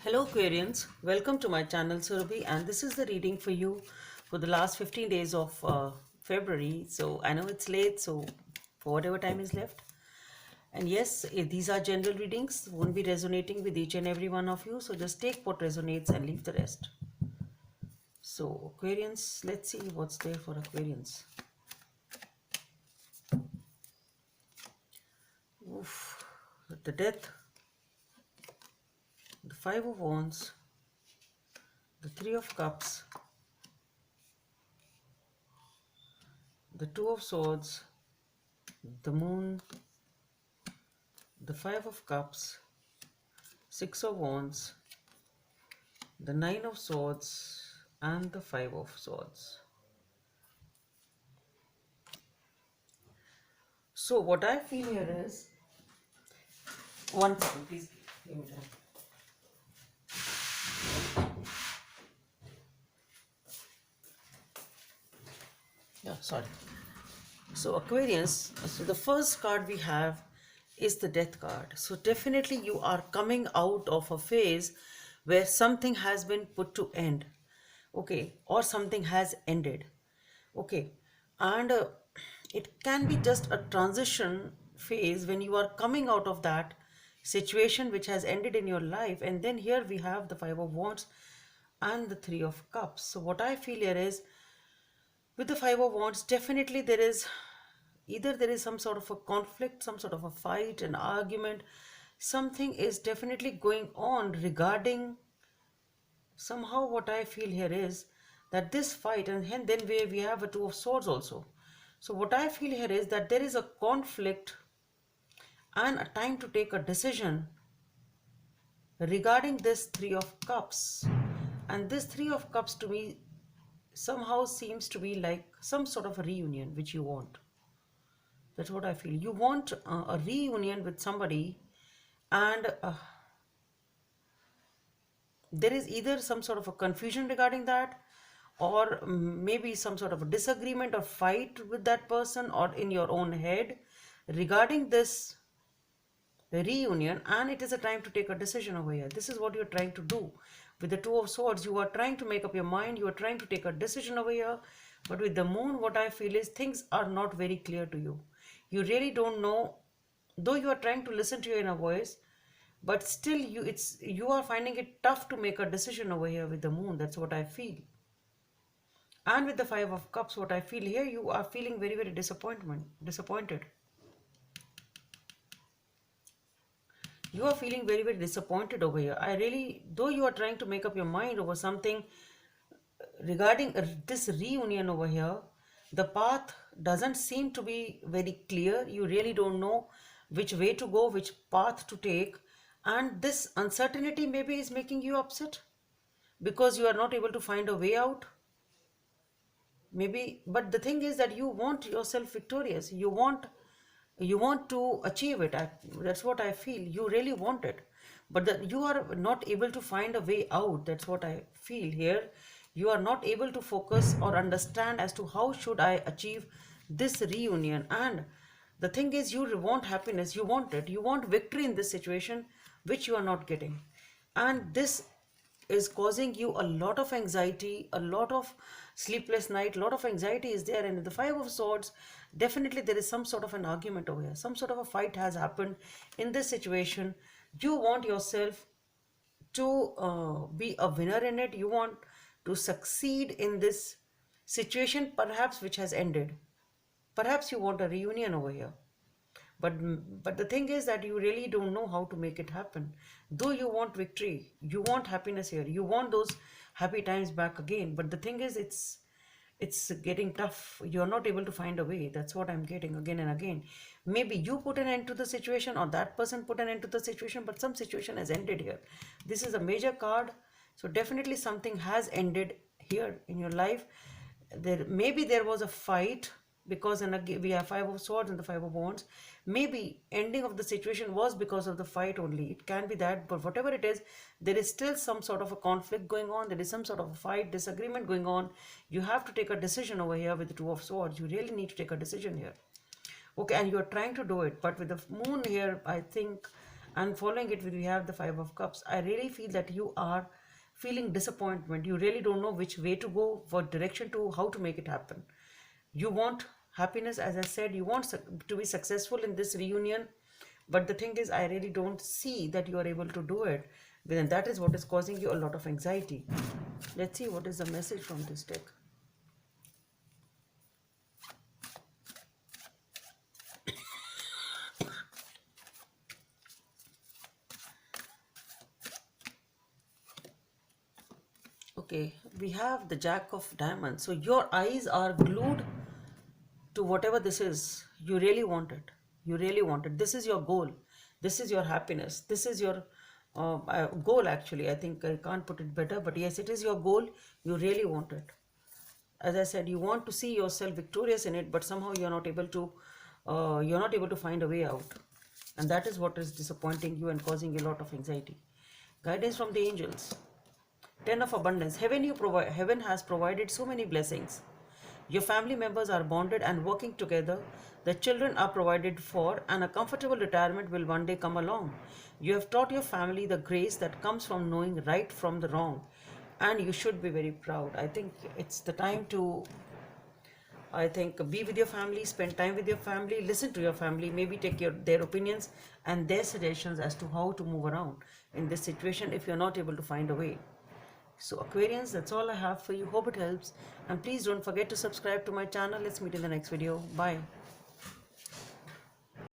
Hello Aquarians, welcome to my channel Surabhi, and this is the reading for you for the last 15 days of February. So I know it's late, so for whatever time is left. And yes, these are general readings, won't be resonating with each and every one of you. So just take what resonates and leave the rest. So Aquarians, let's see what's there for Aquarians. Oof, the Death, the Five of Wands, the Three of Cups, the Two of Swords, the Moon, the Five of Cups, Six of Wands, the Nine of Swords, and the Five of Swords. So what I feel here is, one second please, give me time. Yeah, sorry. So Aquarius, so the first card we have is the Death card. So definitely you are coming out of a phase where something has been put to end, okay, or something has ended, okay, and it can be just a transition phase when you are coming out of that situation which has ended in your life. And then here we have the Five of Wands and the Three of Cups. So what I feel here is, with the Five of Wands, definitely there is either there is some sort of a conflict, some sort of a fight, an argument. Something is definitely going on regarding, somehow what I feel here is that this fight, and then we have a Two of Swords also. So what I feel here is that there is a conflict and a time to take a decision regarding this Three of Cups. And this Three of Cups to me somehow seems to be like some sort of a reunion which you want. That's what I feel. You want a reunion with somebody, and there is either some sort of a confusion regarding that, or maybe some sort of a disagreement or fight with that person, or in your own head regarding this reunion, and it is a time to take a decision over here. This is what you're trying to do with the Two of Swords. You are trying to make up your mind, you are trying to take a decision over here. But with the Moon, what I feel is things are not very clear to you. You really don't know, though you are trying to listen to your inner voice, but still you are finding it tough to make a decision over here with the Moon. That's what I feel. And with the Five of Cups, what I feel here, you are feeling very, very disappointed. You are feeling very, very disappointed over here. I really, though you are trying to make up your mind over something regarding this reunion over here, the path doesn't seem to be very clear. You really don't know which way to go, which path to take, and this uncertainty maybe is making you upset because you are not able to find a way out. Maybe, but the thing is that you want yourself victorious. You want to achieve it. That's what I feel. You really want it, but you are not able to find a way out. That's what I feel here. You are not able to focus or understand as to how should I achieve this reunion. And the thing is, you want happiness, you want it, you want victory in this situation, which you are not getting. And this is causing you a lot of anxiety, a lot of sleepless night, a lot of anxiety is there. And in the Five of Swords, definitely there is some sort of an argument over here. Some sort of a fight has happened in this situation. You want yourself to be a winner in it. You want to succeed in this situation, perhaps which has ended. Perhaps you want a reunion over here. But the thing is that you really don't know how to make it happen. Though you want victory, you want happiness here, you want those happy times back again. But the thing is, it's getting tough. You're not able to find a way. That's what I'm getting again and again. Maybe you put an end to the situation, or that person put an end to the situation, but some situation has ended here. This is a major card. So definitely something has ended here in your life. There was a fight, because we have Five of Swords and the Five of Wands. Maybe ending of the situation was because of the fight only. It can be that, but whatever it is, there is still some sort of a conflict going on. There is some sort of a fight, disagreement going on. You have to take a decision over here with the Two of Swords. You really need to take a decision here. Okay, and you are trying to do it, but with the Moon here, I think And following it with, we have the Five of Cups. I really feel that you are feeling disappointment. You really don't know which way to go, what direction to, how to make it happen. You want happiness, as I said, you want to be successful in this reunion, but the thing is, I really don't see that you are able to do it. Then that is what is causing you a lot of anxiety. Let's see what is the message from this deck. Okay, we have the Jack of Diamonds. So your eyes are glued to whatever this is. You really want it. You really want it. This is your goal. This is your happiness. This is your goal, actually. I think I can't put it better, but yes, it is your goal. You really want it. As I said, you want to see yourself victorious in it, but somehow you're not able to find a way out. And that is what is disappointing you and causing you a lot of anxiety. Guidance from the angels. Ten of Abundance. Heaven has provided so many blessings. Your family members are bonded and working together. The children are provided for, and a comfortable retirement will one day come along. You have taught your family the grace that comes from knowing right from the wrong, and you should be very proud. I think it's the time to, I think, be with your family, spend time with your family, listen to your family, maybe take their opinions and their suggestions as to how to move around in this situation if you're not able to find a way. So Aquarians, that's all I have for you. Hope it helps. And please don't forget to subscribe to my channel. Let's meet in the next video. Bye.